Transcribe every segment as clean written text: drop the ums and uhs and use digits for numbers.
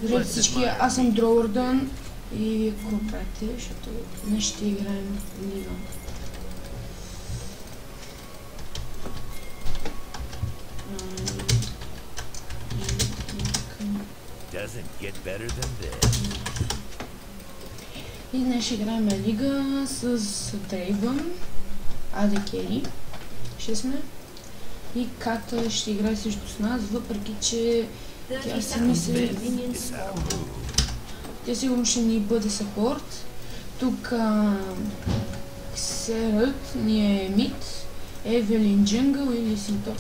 Добре, всички, аз съм Дроуърдън и какво правите, защото днес ще играем лига. И днес ще играем лига с Дрейвън, AD Carry, ще сме. И Ката ще играе също с нас, въпреки че тя си мисли... Тя сигурно ще ни бъде сапорт. Тук Ксерът ни е мид, Евелин джунгъл или си топ.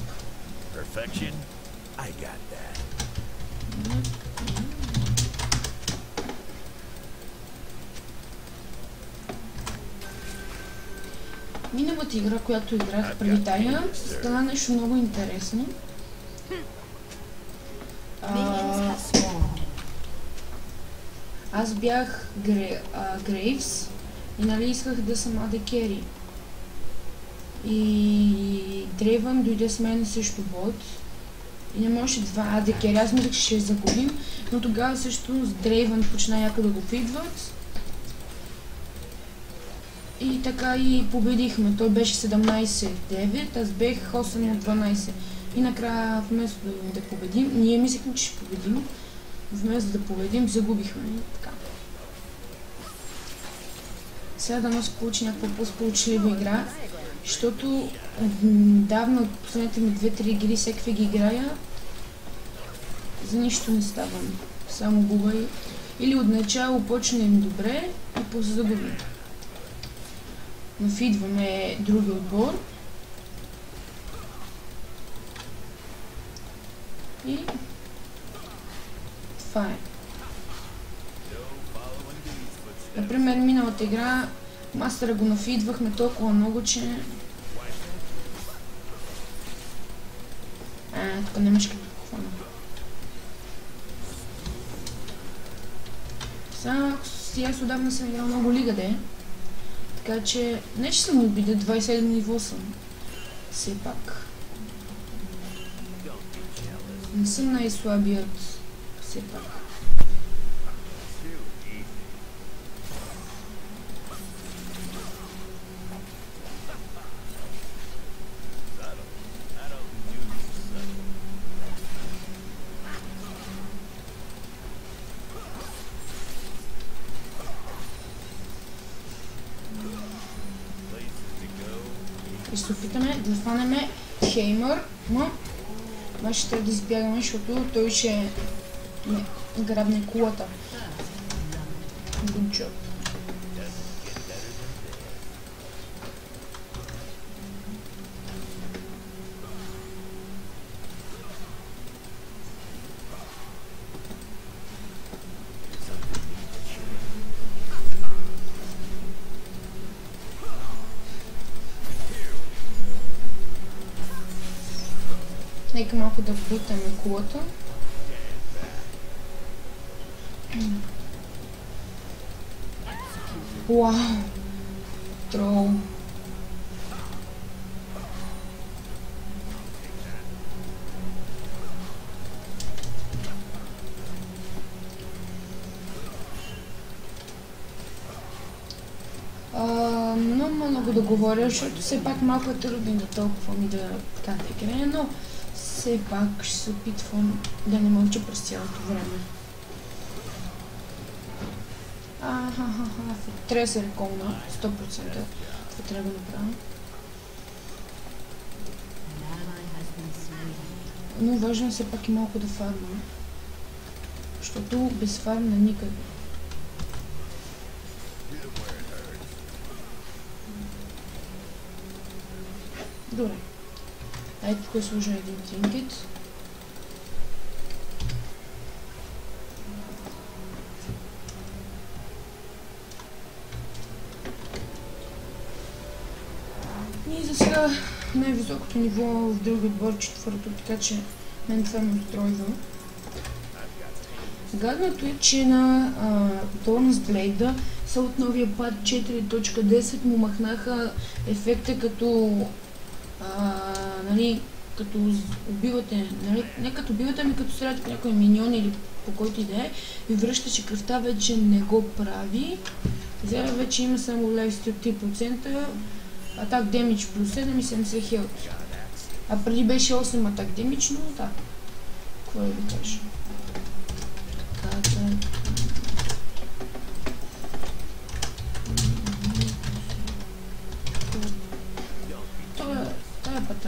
Миналата игра, която играх преди тая, стана нещо много интересно. Аз бях Грейвс и нали исках да съм AD Carry. И Дрейвън дойде с мен също бот. И не можеше два AD Carry. Аз мислех, че ще загубим, но тогава също с Дрейвън почна някак да го фидват. И така и победихме. Той беше 17-9, аз бех 8-12. И накрая вместо да победим, ние мислехме, че ще победим. Вместо да победим, загубихме. Така. Сега да се получи някаква по-сполучлива игра, защото давно от последните ми 2-3 игри всеки ги играя, за нищо не ставам. Само губа или отначало почнем добре и после загубим. Нафидваме други отбор. И това е. Например, миналата игра мастера го нафидвахме толкова много, че... тук нямаш като хвана. Сега аз отдавна съм играл много лига, де. Така че, не че съм обиден, 27 ниво съм. Все пак. Не съм най-слабият. Все пак. И ще опитаме да хванем Хеймър, но ще трябва да избягаме, защото той ще грабне кулата. Good job. Нека малко да бутаме кулата. Вау! Трол. Много да говоря, защото все пак малко е трудно да толкова ми да играя, но все пак ще се опитвам да не мълча през цялото време. Трябва да се реколна, 100%. Това трябва да направя. Но важно е все пак и малко да фармам. Защото без фарм на никъде. Добре. Ето тук служа един тринкет. И за сега най-високото ниво в други отбор, четвърто, така че мен това ме устройва. Гадното е, че на Dawn's Blade са от новия пат 4.10 му махнаха ефекта като нали, като убивате, нали? Не като убивате, ами като стреляте по някой миньон или по който и да е, ви връща, че кръвта вече не го прави. Сега вече има само левсти от 3%, атак демидж плюс 7 и 70 хелт. А преди беше 8 атак демидж, но да. Какво да ви кажа? Тая път.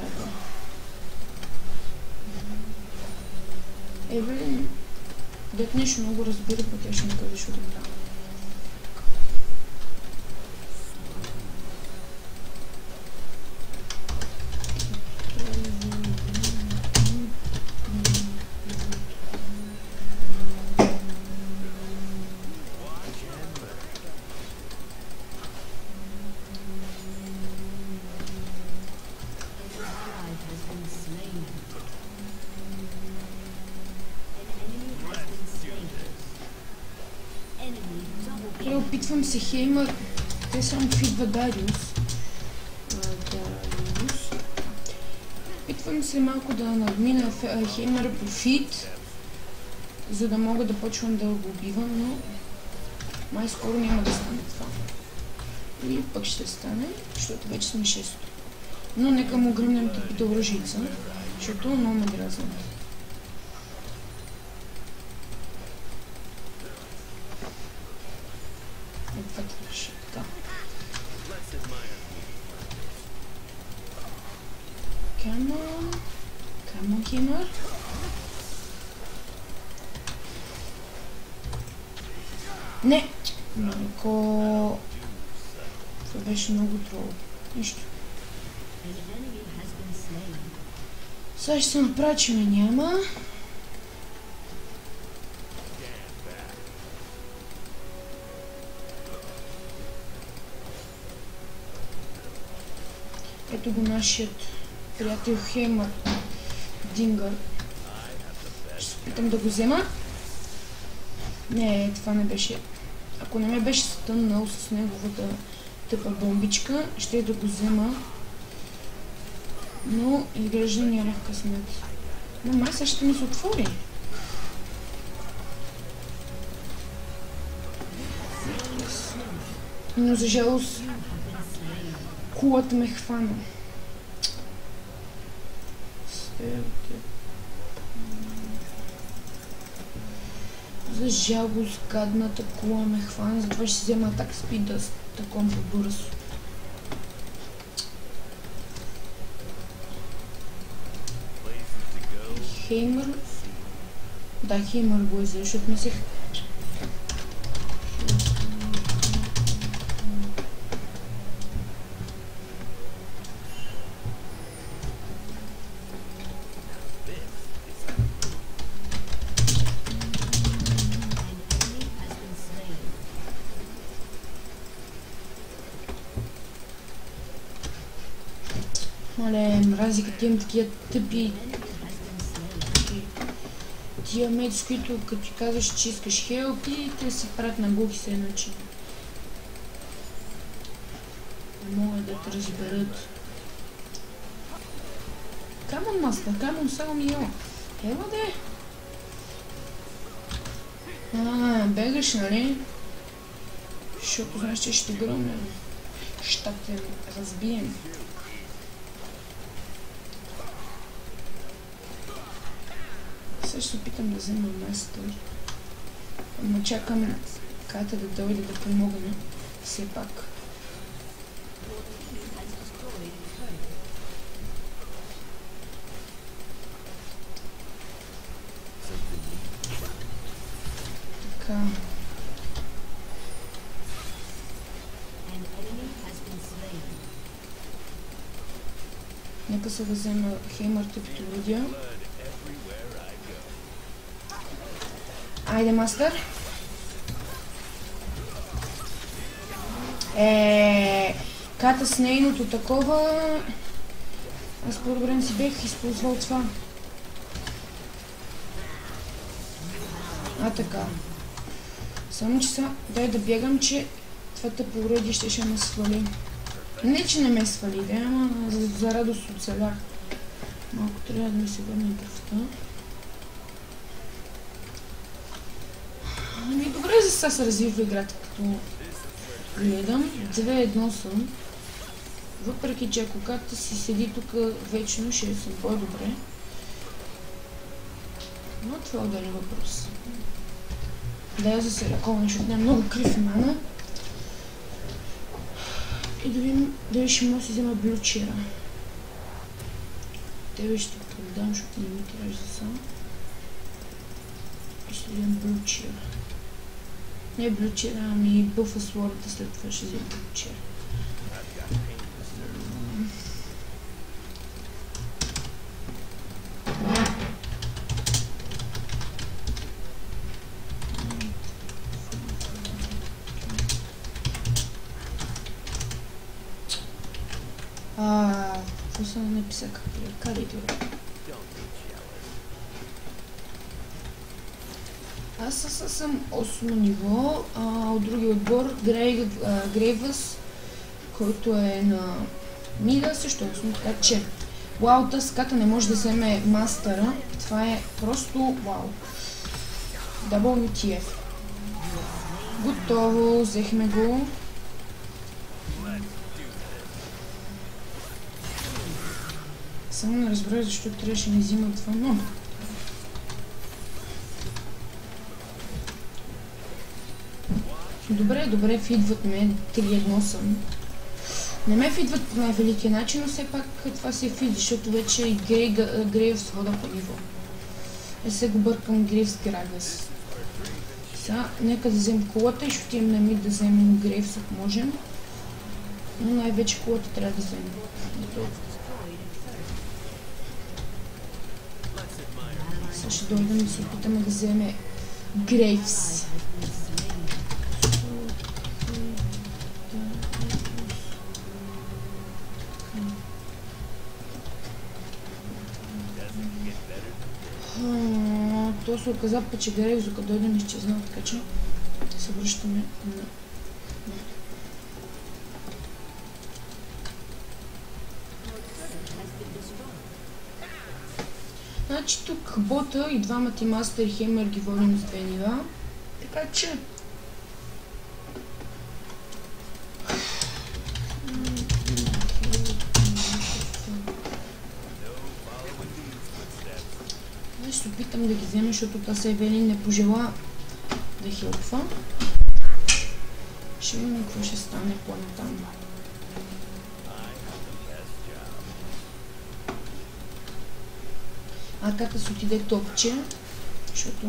Евелин, дет нещо много разбира, пък тя ще ми каже, защото да. Опитвам се Хеймър, те само фидва Дариус. Опитвам се малко да надмина Хеймъра по фид, за да мога да почвам да го убивам, но май скоро няма да стане това. Или пък ще стане, защото вече сме 6. Но нека му гръмнем тъпите оръжица, защото много ме дразни. Come on, Heymer. Не! Малко... Това беше много троло. Нищо. Сега ще се направя, че ме няма. Ето го нашият приятел Хеймър. Дингър. Ще се опитам да го взема. Не, това не беше. Ако не ме беше стъннал с неговата тъпа бомбичка, ще да го взема. Но изглежда нямах късмет. Но май сега ще ми се отвори. Но за жалост кулата ме хвана. За жалост гадната кула ме хвана, затова ще взема атак спид да таком по-бързо. Хеймър? Да, Хеймър го е взел, защото мислех. Мале, мрази, като имам такива тъпи тия меч, с които като ти казваш, че искаш хелп и те се правят на глухи се иначе. Не могат да те разберат. Камон, мастер, камон, само ми ела. Ела де! Бегаш, нали? Защото знаеш, че ще гръмнем. Ще те разбием. Сега ще се опитам да взема мастер. Ама чакам Ката да дойде да помогне. Все пак. Така. Нека се да взема Хеймър тъпите уродия. Айде, мастер. Ката с нейното такова. Аз по-добре си бех използвал това. Така. Само че сега дай да бягам, че това тъпо уродие ще ме свали. Не, че не ме свали, да, ама за радост оцелях. Малко трябва да ми се върне кръвта. Ами добре, за сега се развива играта, като гледам. 2-1 съм. Въпреки че ако карта си седи тук вечно, ще съм по-добре. Но това е отделен въпрос. Да, я за се лекувам, защото няма много крив мана. И да видим дали ще мога да си взема блючера. Тебе ще продам, защото не ми трябваш за сам. И ще взема блючера. Не блючера, ами бъфа с лората, след това ще взема блючера. Какво съм написал? Къде това? Аз съм 8 ниво, от другия отбор Грейвъс, който е на Мида, също е 8, така че вау, тъската не може да вземе мастера, това е просто вау. WTF. Готово, взехме го. Само не разбира защо трябваше да не взима това, но... Добре, фидват ме, 3-1 съм. Не ме фидват по най-великия начин, но все пак това се фиди, защото вече и Грейвс хода по ниво. Се го бъркам Грейвс Грагас. Сега, нека да вземем колата и ще отидем на мид да вземем Грейвс, ако можем. Но най-вече колата трябва да вземем. Сега ще дойдем да се опитаме да вземе Грейвс. То се оказа път, че Грейвс, докато дойдем изчезнал, така че се връщаме на... Значи тук бота и двама ти мастер и хеймер ги водим с 2 нива, така че... Ще се опитам да ги взема, защото тази Евелин не пожела да хелпва. Ще видим какво ще стане по-натам. Арката се отиде топче, защото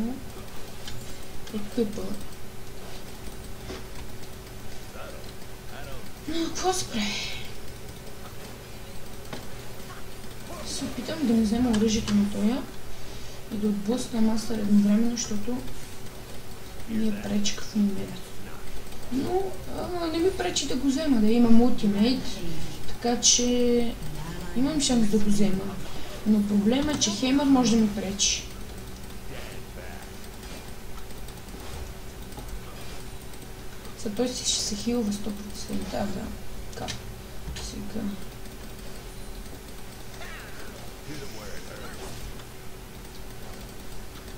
е къпа. Но какво спре? Се опитам да му взема оръжието на тоя и да отблъсна мастер едновременно, защото ми е пречка в момента. Но не ми пречи да го взема, да имам ултимейт, така че имам шанс да го взема. Но проблема е, че хеймър може да ми пречи. За той си ще се хилва 100%. Да. Как? Сега.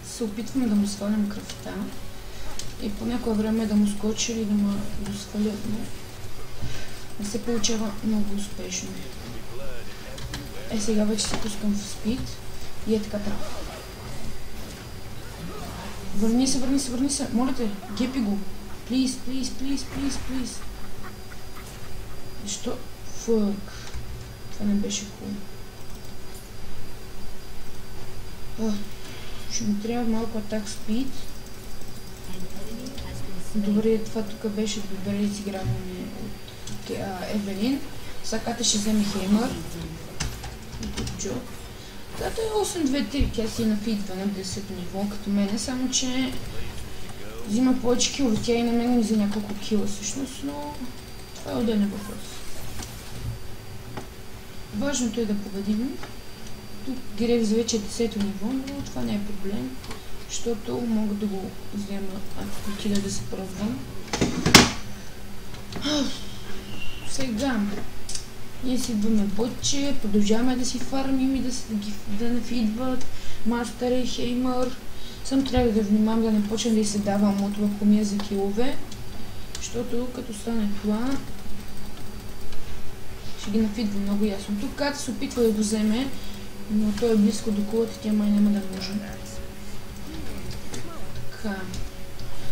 Се опитвам да му свалям кръвта и по някое време да му скоча или да му свалят, но не се получава много успешно. Сега вече се пускам в спид и е така трябва. Върни се, моля те, гепи го. Please. Защо? Фък. Това не беше хубаво. Ще ми трябва малко атак спид. Добре, това тук беше добре изиграване от Евелин. Сега ще вземе хеймър. Като е 8-2-3, тя си е на фидва на 10 ниво, като мене, само че взима повече кило. Тя и на мен ми за няколко кила всъщност, но това е отделен въпрос. Важното е да победим. Тук Грейвс вече е 10 ниво, но това не е проблем, защото мога да го взема, ако отида да се пробвам. Сега Ние си идваме ботче, продължаваме да си фармим и да не фидват Мастър и Хеймър. Съм трябва да внимавам да не почна да й се давам от лакомия за килове, защото като стане това ще ги нафидва много ясно. Тук Ката се опитва да го вземе, но той е близко до кулата, тя май няма да може. Така.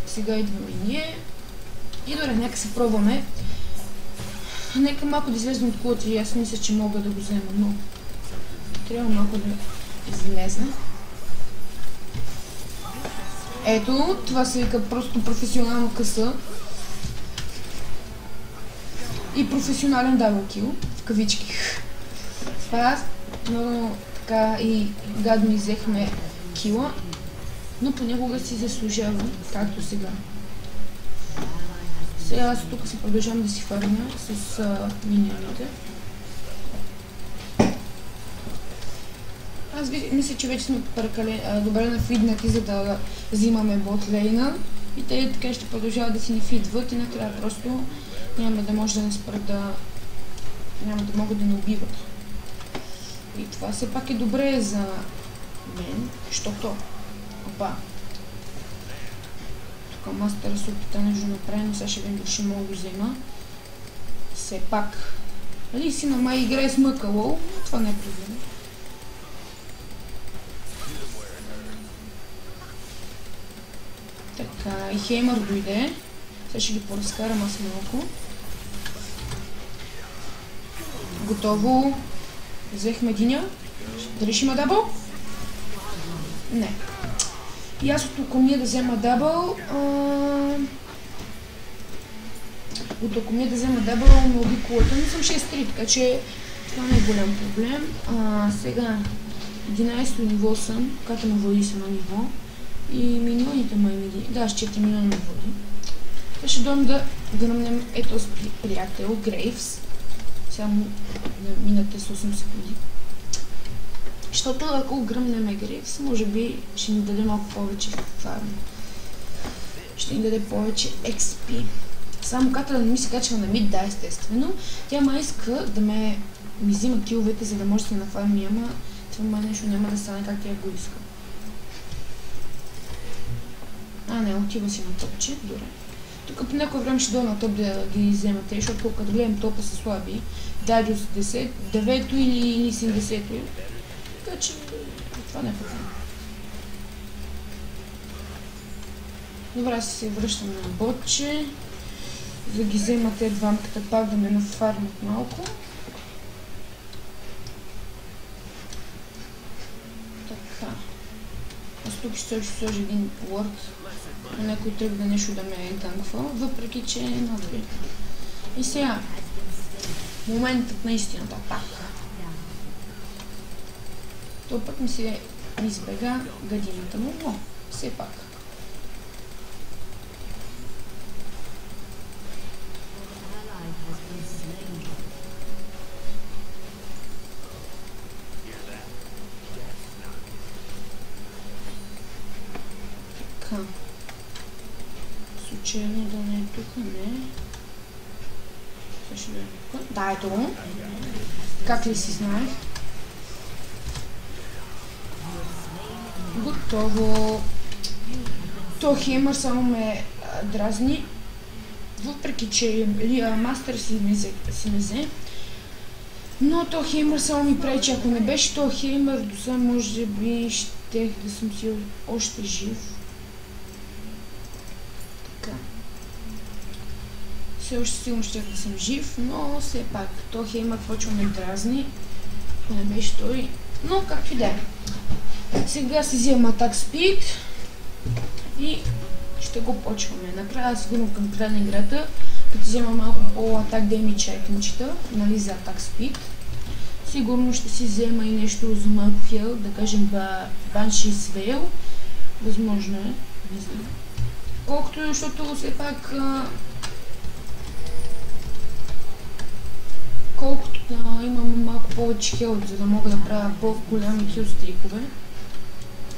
Сега идваме ние. И добре, нека се пробваме. Нека малко да излезем от кулата и аз мисля, че мога да го взема, но трябва малко да излезна. Ето, това се вика просто професионално къса. И професионален даблкил, в кавички. Това много така и гадно иззехме кила, но понякога си заслужава, както сега. Сега аз тук си продължавам да си фармя с миньоните. Аз мисля, че вече сме добре нафиднати, за да взимаме ботлейна. И те така ще продължават да си ни фидват и накрая просто няма да може да не спрат да... няма да могат да ни убиват. И това все пак е добре за мен, защото... Опа! Тук мастера се опита нещо да направи, но сега ще видим дали ще мога да взема. Все пак... Нали си на май играе с мъкало, това не е проблем. Така, и Хеймър дойде. Сега ще ги поразкарам аз малко. Готово. Взехме единя. Дали ще има дабъл? Не. И аз от около ми да взема дабъл. От около ми да взема дабъл ме уби кулата, но съм 6-3, така че това не е голям проблем. Сега 11 ниво съм, като ме води с едно ниво. И миньоните май ми ги... Да, с 4 милиона ме води. Ще дойдем да гръмнем ето с приятел, Грейвс. Сега му минате с 8 секунди. Защото ако гръмнем Грейвс, може би ще ни даде малко повече фарм. Ще ни даде повече XP. Само Ката да не ми се качва на мид, да, естествено. Тя май иска да ми взима киловете, за да може да се нафарми, ама това май нещо няма да стане как тя го иска. Не, отива си на топче, добре. Тук по някое време ще дойда на топ да ги вземате, защото като гледам топа са слаби. Дариус 10, 9-то или 70-то. Така че това не е проблем. Добре, аз се връщам на ботче. За да ги взема те двамката пак да ме нафармат малко. Така. Аз тук ще сложа един лорд. Някой тръгва нещо да ме ганква, въпреки че е надали. И сега, моментът на истината, пак. То път ми се избега гадината му, но все пак. Така. Случайно да не е тук, не. Също да е тук. Да, ето го. Как ли си знаех? Готово. То Хеймър само ме дразни. Въпреки, че Мастър си ме взе. Но то Хеймър само ми пречи. Ако не беше то Хеймър, до сега може би щех да съм си още жив. Все още сигурно ще да съм жив, но все пак то Хеймър почва ме дразни. Не беше той, но както и да е. Сега си взема атак спид и ще го почваме. Накрая сигурно към края на играта, като взема малко по-атак демидж айтемчета, нали, за атак спид. Сигурно ще си взема и нещо за малко хел, да кажем Банши Свейл. Възможно е, не знам. Колкото, защото все пак колкото имам малко повече хелт, за да мога да правя по-голями хил стрикове.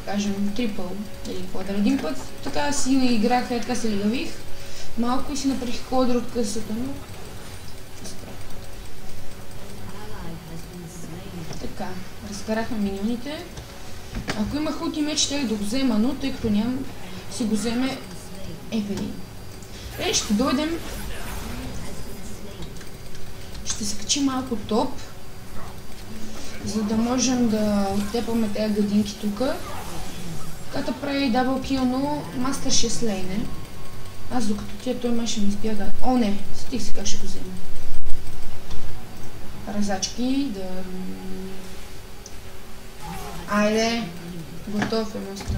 Кажем трипъл или квадър. Един път така си играх, така се лигавих малко и си направих квадър от късата, но Разкарахме миньоните. Ако имах ултимейт, ще да го взема, но тъй като нямам, си го вземе Евелин. Ще дойдем. Ще се качи малко топ, за да можем да оттепаме тези гадинки тук. Ката прави дабл кил, но мастер ще слейне. Аз докато тия той май ще ми избяга. О, не! Стих си как ще го взема. Разачки, да... Айде! Готов е мастер.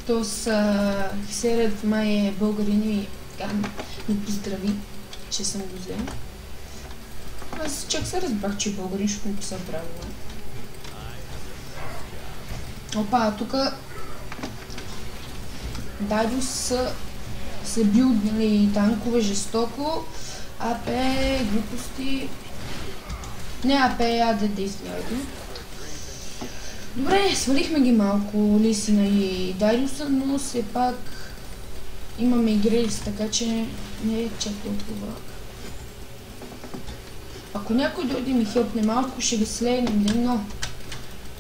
То с Хисерът май е българин и така ми поздрави, че съм го взел. Аз чак се разбрах, че е българин, защото ми писал правилно. Опа, тука Дариус се бил, нали, танкове жестоко, АП, глупости... Не АП, АДД извинявайте. Добре, свалихме ги малко, Лисина и Дариуса, но все пак имаме и Грейвс, така че не е чак толкова. Ако някой дойде ми хелпне малко, ще ги слейнем, но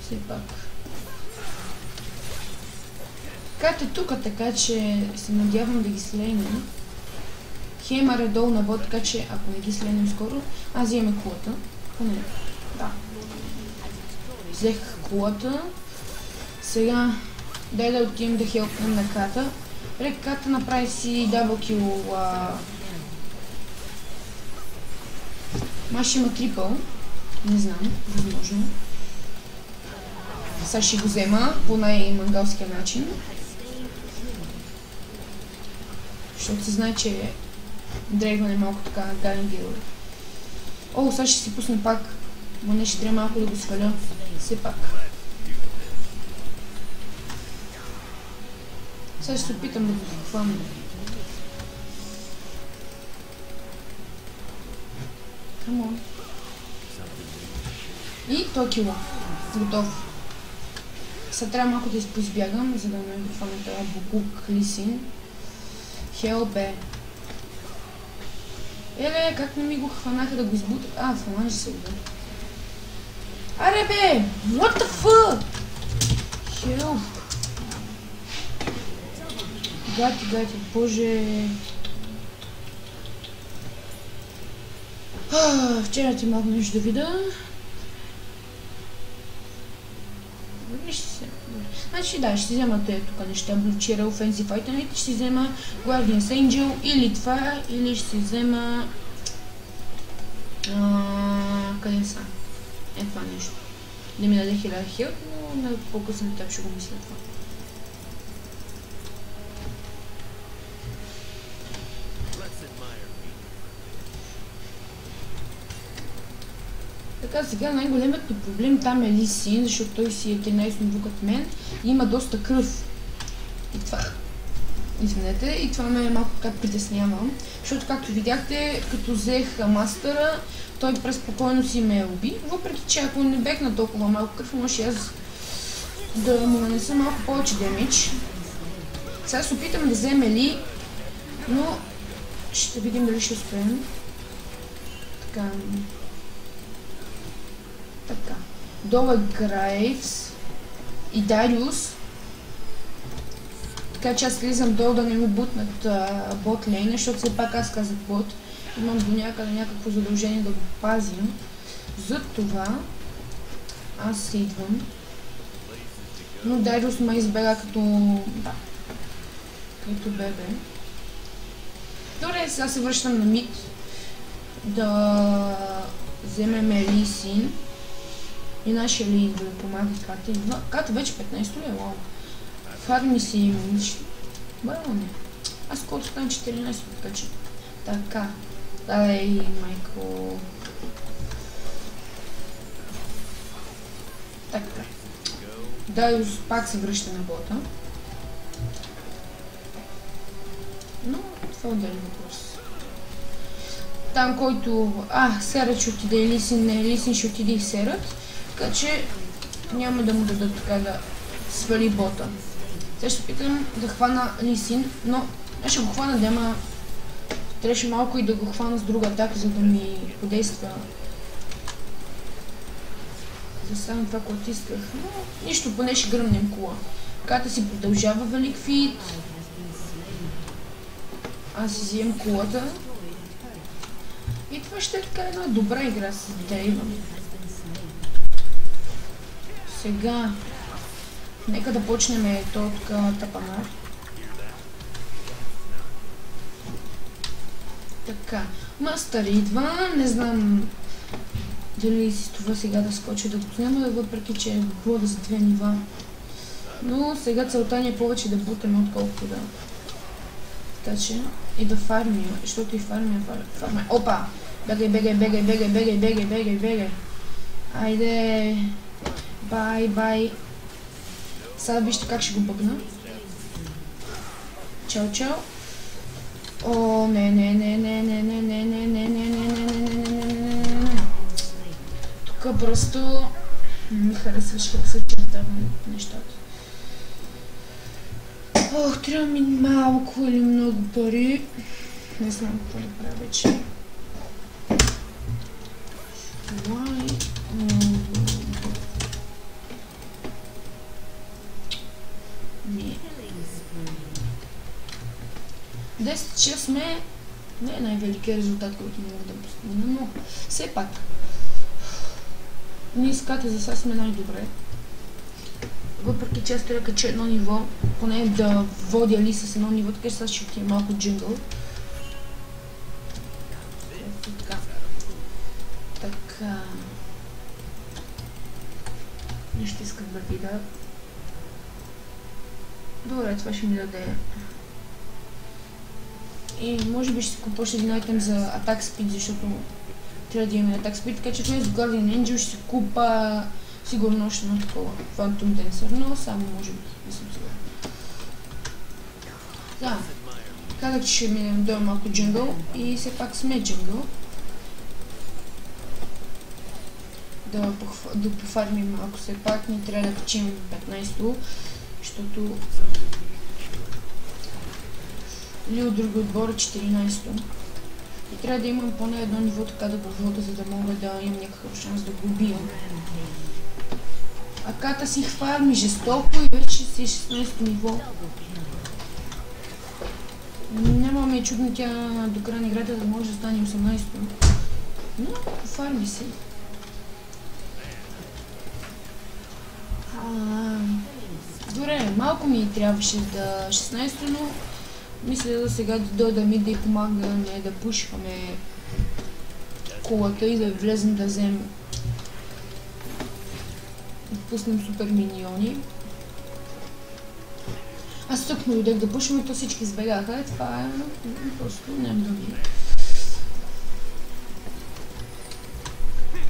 все пак. Кат е тук, така че се надявам да ги слейнем. Хеймър е долу на бот, така че ако не ги слейнем скоро, аз вземем кулата. Поне, да. Взех кулата. Сега дай да отидем да хелпнем на Ката. Ката направи си дабл кил. Маш има трипъл. Не знам, възможно. Сега ще го взема по най-мангалския начин. Защото се знае, че Дрейгван е малко така гаден герой. О, сега ще си пусна пак. Но не ще трябва малко да го сваля. Все пак. Сега ще се опитам да го хвана. Come on. И то кило. Готов. Сега трябва малко да изпоизбягам, за да не го хвана това Букук Лисин. Хелбе. Еле, как не ми го хванаха да го избутат? А, фанаж се удар. Аре бе! What the fuck? Help! Гати, боже! Вчера ти малко нещо да видя. Вижте се. Значи да, ще взема тези тук неща. Блучера, Offensive Item, ще взема Guardian's Angel или това, или ще взема... къде са? Е това нещо. Не ми даде 1000 хилт, но на по-късен етап ще го мисля това. Така, сега най-големият ми проблем там е Лисин, защото той си е 13 ниво като мен и има доста кръв. И това... Извинете, и това ме малко така притеснява, защото както видяхте, като взех мастера, той преспокойно си ме уби, въпреки че ако не бекна толкова малко кръв, може аз да му нанеса малко повече демидж. Сега се опитам да вземе Ли, но ще видим дали ще успеем. Така. Долу е Грейвс и Дариус. Така че аз слизам долу да не ми бутнат бот лейна, защото все пак аз казах бот. Имам до някъде някакво задължение да го пазим. Затова аз идвам. Но Дариус ме избега като... да. Като бебе. Добре, сега се връщам на мид. Да вземем Лисин. И нашия Ли да помага Ката. Ката вече 15 ли е, вау. Фарми си имаш. Бърно не. Аз колко стане 14, така че. Така. Дай, майко. Така. Дай, пак се връща на бота. Но това е отделен въпрос. Там, който... Серът ще отиде и Лисин, не Лисин ще отиде и Серът. Така че няма да му дадат така да свали бота. Сега ще опитам да хвана Лисин, но аз ще го хвана, дема трябваше малко и да го хвана с друга атака, за да ми подейства за само това, което исках. Но нищо, поне ще гръмнем кола. Ката си продължава велик фит. Аз си взимам колата. И това ще е така една добра игра с Дейва. Сега нека да почнем то тук тапанар. Така, Мастър идва, не знам дали си това сега да скочи да го снима, въпреки че е глава за 2 нива. Но сега целта ни е повече да бутаме, отколкото да. Така че и да фармим, защото и фармим. Опа! Бегай. Айде! Бай. Сега вижте как ще го бъгна. Чао. О, не. Тук просто ми харесваше как се чертавам нещата. Ох, трябва ми малко или много пари. Не знам какво да правя вече. Не. 10-6 сме. Не е най-великият резултат, който мога да постигна, но все пак. Ние с Ката за сега сме най-добре. Въпреки че аз трябва да кача едно ниво, поне да водя ли с едно ниво, така че сега ще отида малко джингъл. Така. Нещо искам да видя. Добре, това ще ми даде. И може би ще си купа един айтем за Attack Speed, защото трябва да имаме Attack Speed, така че вместо Guardian Angel ще си купа сигурно още едно такова Phantom Dancer, но само може би, не съм сигурен. Да, казах, че ще минем до малко джингъл и все пак сме джингъл. Да пофармим малко все пак, ни трябва да качим 15-то, защото или от други отбора 14-то. И трябва да имам поне едно ниво така да го вода, за да мога да имам някакъв шанс да го убивам. А Ката си фарми жестоко и вече си 16-то ниво. Нямаме чудно тя до края на играта да може да стане 18-то. Но фарми си. Добре, малко ми трябваше да 16-то, но мисля да сега да дойда ми да й помагаме да пушваме колата и да влезем да вземем. Да пуснем супер миньони. Аз тук не дойдех да пушваме, то всички избегаха. Това е просто нямам думи.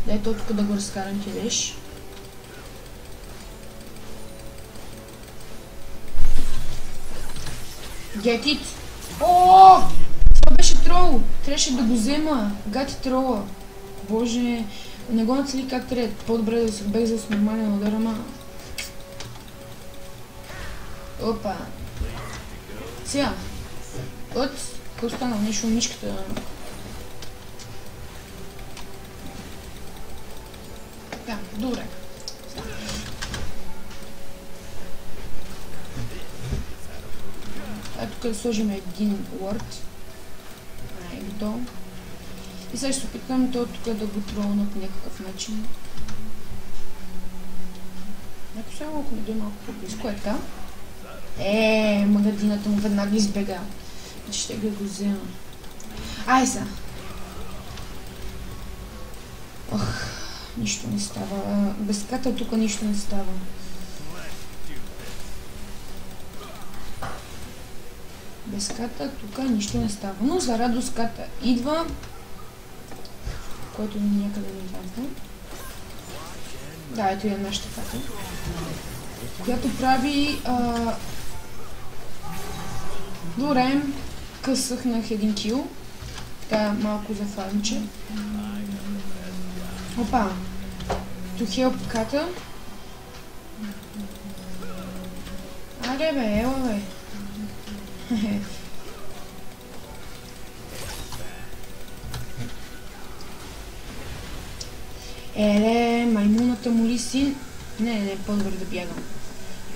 Дай то тук да го разкарам келеш. Get it! Ооо! Това беше трол! Трябваше да го взема! Гати трола! Боже, не го нацели как трябва. По-добре да се бег с нормален удар, ама... Опа! Сега! Какво стана? Нещо мишката... Да, добре. Тук да сложим един уорд. Ето. И сега ще се опитам то тук да го тролна по някакъв начин. Ако сега малко ми дойде малко по-близко е така. Магадината му веднага избега. Ще го взема. Ай сега. Ох, нищо не става. Без Ката тук нищо не става. Без Ката тук нищо не става, но за радост Ката идва, който някъде не вляза. Да, ето е нашата Ката, която прави... Добре, късъхнах един кил, така малко за фармче. Опа, to help Ката. Добре бе, ела бе. Еле, маймуната моли син. Не, по-добре да бягам.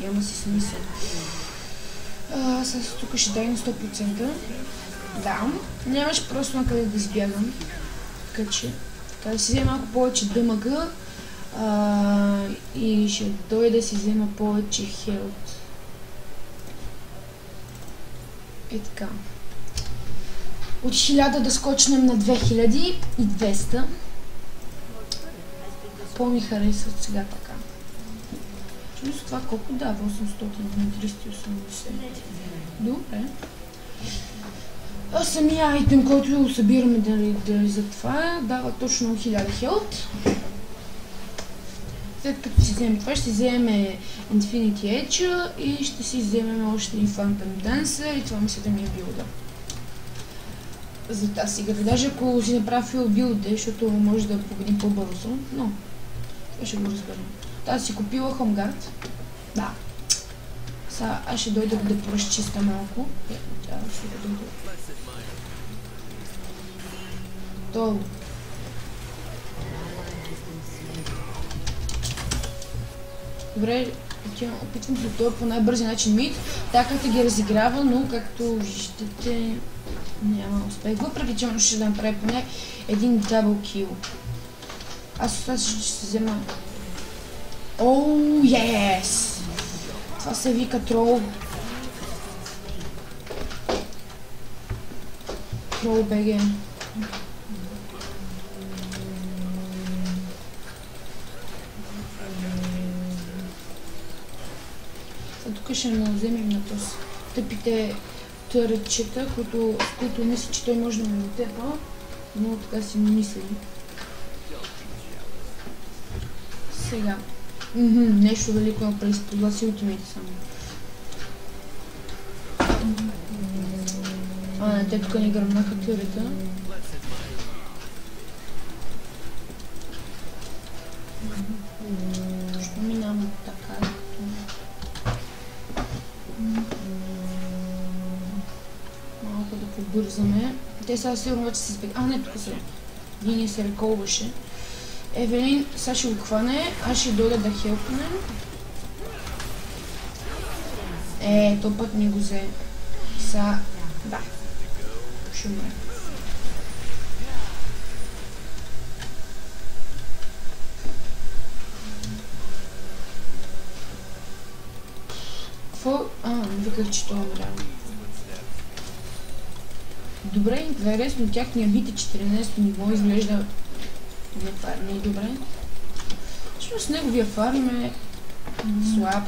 Няма си смисъл. Сега тук ще дай на 100%. Да, нямаш просто на къде да избягам. Така че, да си взема малко повече дъмъга и ще дойде да си взема повече хелт. И така. От 1000 да скочнем на 2200. По-ми харесва сега така. Чудо това колко дава? 800 на 380. Добре. А самия айтем, който събираме дали за това, дава точно 1000 хелт. След като си вземем това, ще вземем Infinity Edge и ще си вземем още един Phantom Dancer и това мисля да ми е билда. За тази игра. Даже ако си направя фил билде, защото може да победим по-бързо, но това ще го разберем. Тази си купила Homeguard. Да. Сега аз ще дойда да поразчиста малко. Тя ще да дойде. Долу. Добре, опитвам се това по най-бързи начин мид. Така ги разиграва, но както виждате няма успех. Въпреки че ще да направи поне един дабл кил. Аз ще се взема. Оу, ес! Това се вика трол. Трол БГ. Тук ще му вземем на този тъпите търчета, с които мисли, че той може да ме дотепа, но така си мисли. Сега. Нещо велико направи използва ултимейта само. Не, те тук ни гръмнаха търета. Защо минавам така? Малко да побързаме. Те сега сигурно вече се избегат. Не, тук са. Ние се реколваше. Евелин сега ще го хване, аз ще дойда да хелпнем. То път не го взе. Сега, да. Ще умре. Какво? Виках, че това умря. Добре, интересно, тяхния бит е 14 ниво, изглежда не, това не е добре. Всъщност неговия фарм е слаб,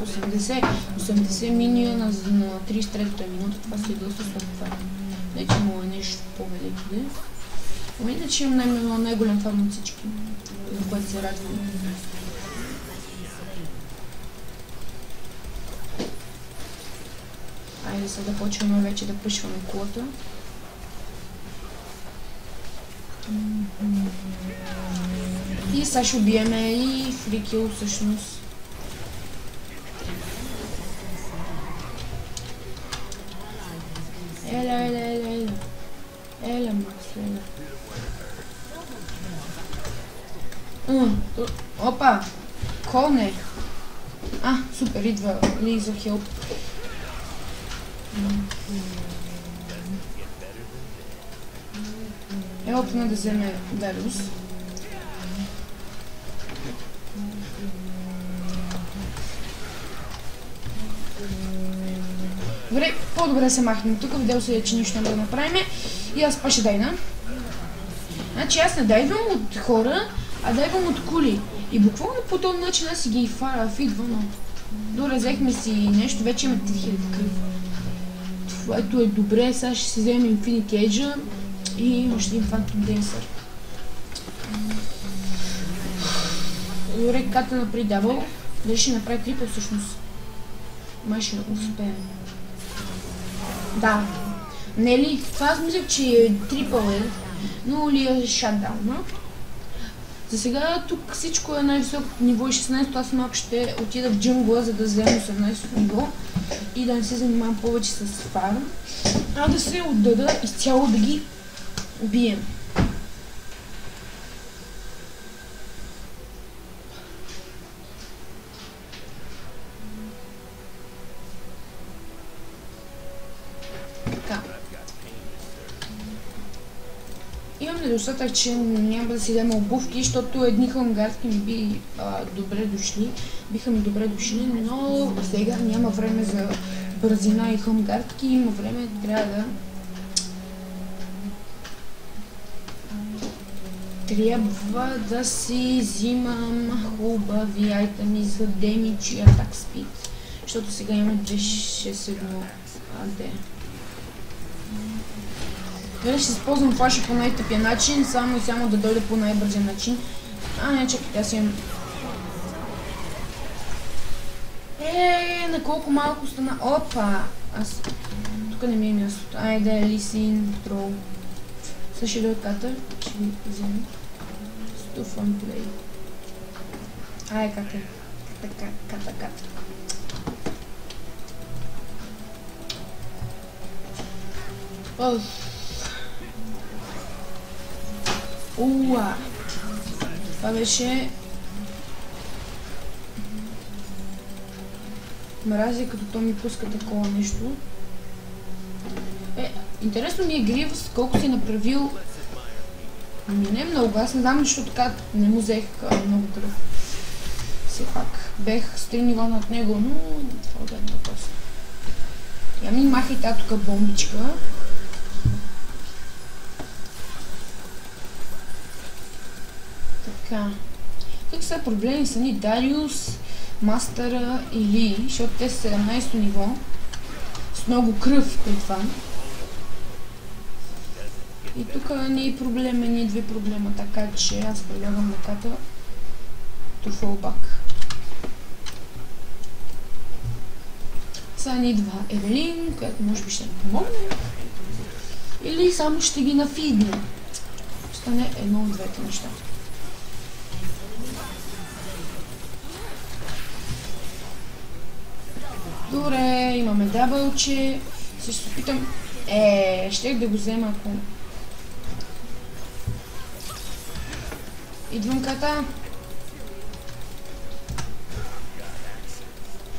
80 миниона на 33-та минута, това си е доста слаб фарм. Не, че му е нещо по-велико, да? Но иначе имам най-голям фарм от всички, за което се радвам. Айде сега да почваме вече да пъшваме кулата. И сега ще убиеме и фрикил всъщност. Еля, Макс, опа! Коне! Супер, идва Ли за хелп. Опитна да вземе Дариус. Добре, по-добре се махнем тук, видео се, че нищо не да направим. И аз па ще дайна. Значи аз не дайвам от хора, а дайвам от кули. И буквално по този начин аз си ги фидвам. Добре, взехме си нещо, вече имаме 3000 кръв. Това е добре, сега ще си вземем Infinity Edge и още един Phantom Dancer. Добре, ката напри дабъл. Дали ще направи трипъл всъщност? Май ще успеем. Да. Не ли? Това аз мисля, че трипъл е, но ли е шатдаун. За сега тук всичко е най-високо ниво и 16, аз малко ще отида в джунгла, за да взема 18 ниво и да не се занимавам повече с фарм, а да се отдада изцяло да ги убием. Имам недостатък, че няма да си взема обувки, защото едни хълмгарски ми биха ми добре дошли, но сега няма време за бързина и хълмгарски, има време, трябва да си взимам хубави айтеми за демидж и атак спид, защото сега има 261 АД. Дали ще използвам флаша по най-тъпия начин, само да дойде по най-бързия начин. Не, чакайте, аз имам... на колко малко стана... Опа! Аз... Тук не ми е мястото. Айде, лисин, трол. Сега ще дойде катър, ще ви взема. Стуфан плей. Катър. Катър. Това беше... Мрази, като то ми пуска такова нещо. Интересно ми е Гривс колко си направил... Не много, аз не знам, защото така не му взех много кръв. Все пак бех с 3 нива над него, но това е въпрос. Я ми махай тази тук бомбичка. Така. Тук са проблеми са ни Дариус, Мастера и Ли, защото те са 17 ниво. С много кръв при това. И тук ни е проблема, ни две проблема, така че аз предлагам на ката Турфолбак. Сега ни идва Евелин, която може би ще ни помогне. Или само ще ги нафидне. Стане едно от двете неща. Добре, имаме дабълче. Ще се опитам... щех да го взема, ако... Идвам ката.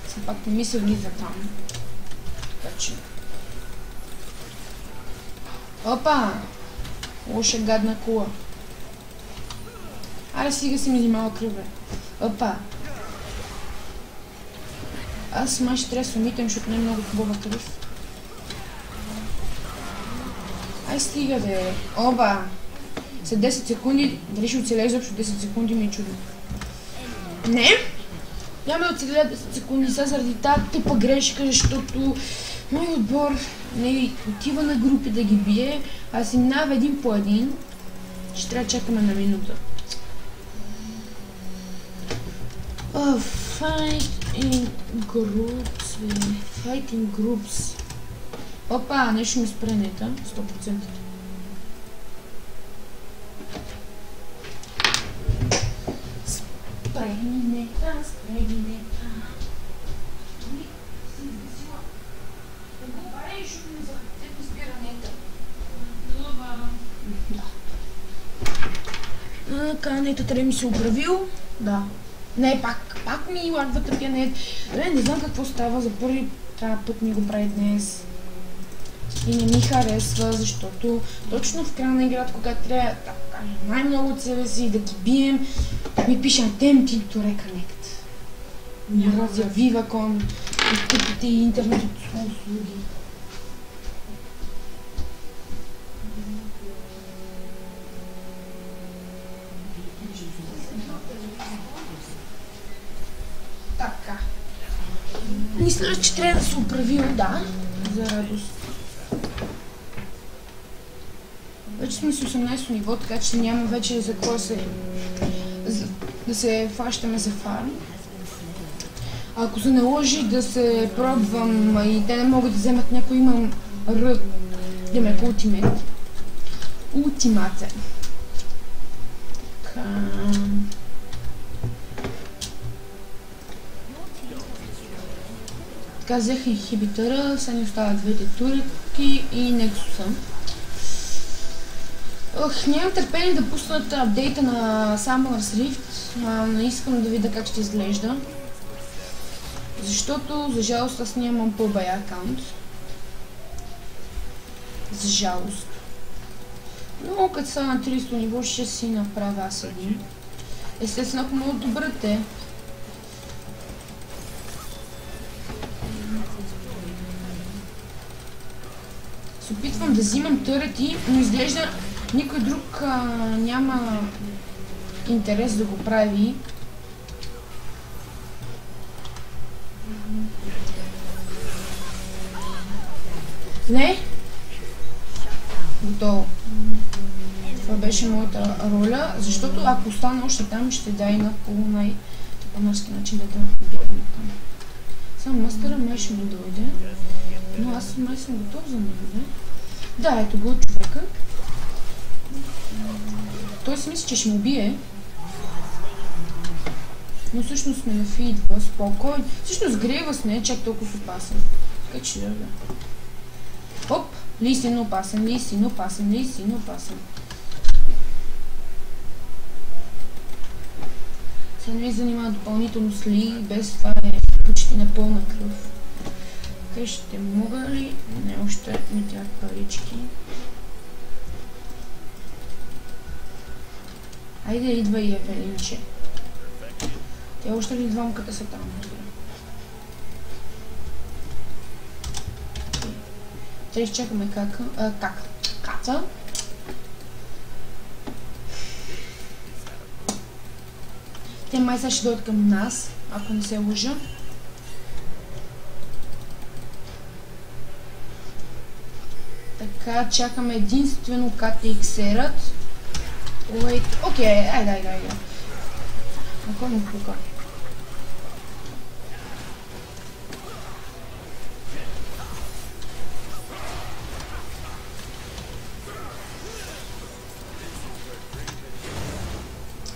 Все пак не ми се влиза там. Така че... Опа! Лоша гадна кула. Аре, сега си ми взимала кръве. Опа! Аз май ще трябва да се умитам, защото не е много хубава кръв. Ай, стига де. Оба! След 10 секунди, дали ще оцеля изобщо 10 секунди ми е чудно. Не! Няма да оцеля 10 секунди сега заради тази тъпа грешка, защото мой отбор не отива на групи да ги бие, а си минава един по един. Ще трябва да чакаме на минута. Fighting groups. Опа, нещо ми спре нета, 100%. Спре нета. Нета трябва ми се оправил. Да. Не, пак ми лагва тъпия нет. Не знам какво става, за първи път ми го прави днес. И не ми харесва, защото точно в края на играта, когато трябва да кажа най-много от себе си, да ги бием, ми пише Attempting to Reconnect. Мразя Viva.com и тъпите интернет услуги. Така. Мисля, че трябва да се оправил, да, за радост. Вече сме с 18 ниво, така че няма вече за какво да се фащаме за фарм. Ако се наложи да се пробвам и те не могат да вземат някой, имам демек ултимат. Ултиматен. Така взех инхибитъра, сега ни остават двете турки и Нексуса. Нямам търпение да пуснат апдейта на Summoner's Rift, но искам да видя как ще изглежда. Защото, за жалост, аз нямам PUBG акаунт. За жалост. Но като са на 300 ниво, ще си направя аз един. Естествено, ако много добрате. Се опитвам да взимам търети, но изглежда никой друг няма интерес да го прави. Не? Готово. Това беше моята роля, защото ако остана още там, ще дайна по най-тъпанърски начин да бягам там. Само мастера май ще му дойде, но аз май съм готов за него, да? Да, ето го човека. Той си мисли, че ще му убие. Но всъщност ме нафидва спокойно. Всъщност Грейвъс не е чак толкова опасен. Така че да. Оп! Листин опасен, листин опасен, листин опасен. Сега не ми занимава допълнително с Ли, без това е почти на пълна кръв. Така ще мога ли? Не, още не тях парички. Айде, идва и Евелинче. Те още ли двамката са там? Трябва да изчакаме Каца. Те май сега ще дойдат към нас, ако не се лъжа. Така, чакаме единствено KTX-ерът. Окей, айде. Ако му пука.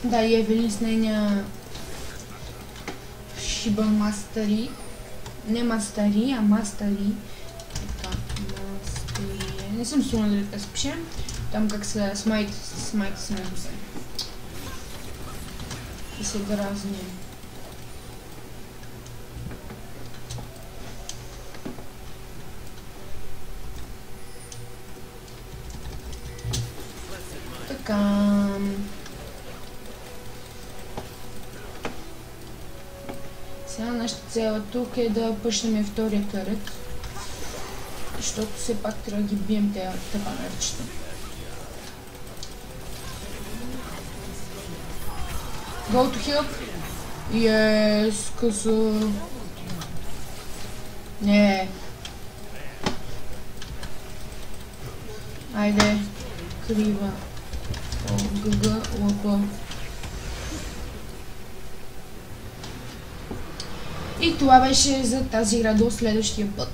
Да, и Евелин с нейния Шиба Мастари. Не Мастари, а Мастари. Така, Мастари. Не съм сигурна дали така се пише. Там как се смайт с него се. И се дразни. Така. Сега нашата цел тук е да пъшнем втория търет. Защото все пак трябва да ги бием тези тъпанерчета. Go to help. Yes, къса. Не. Айде. Крива. ГГ, лъпа. И това беше за тази игра до следващия път.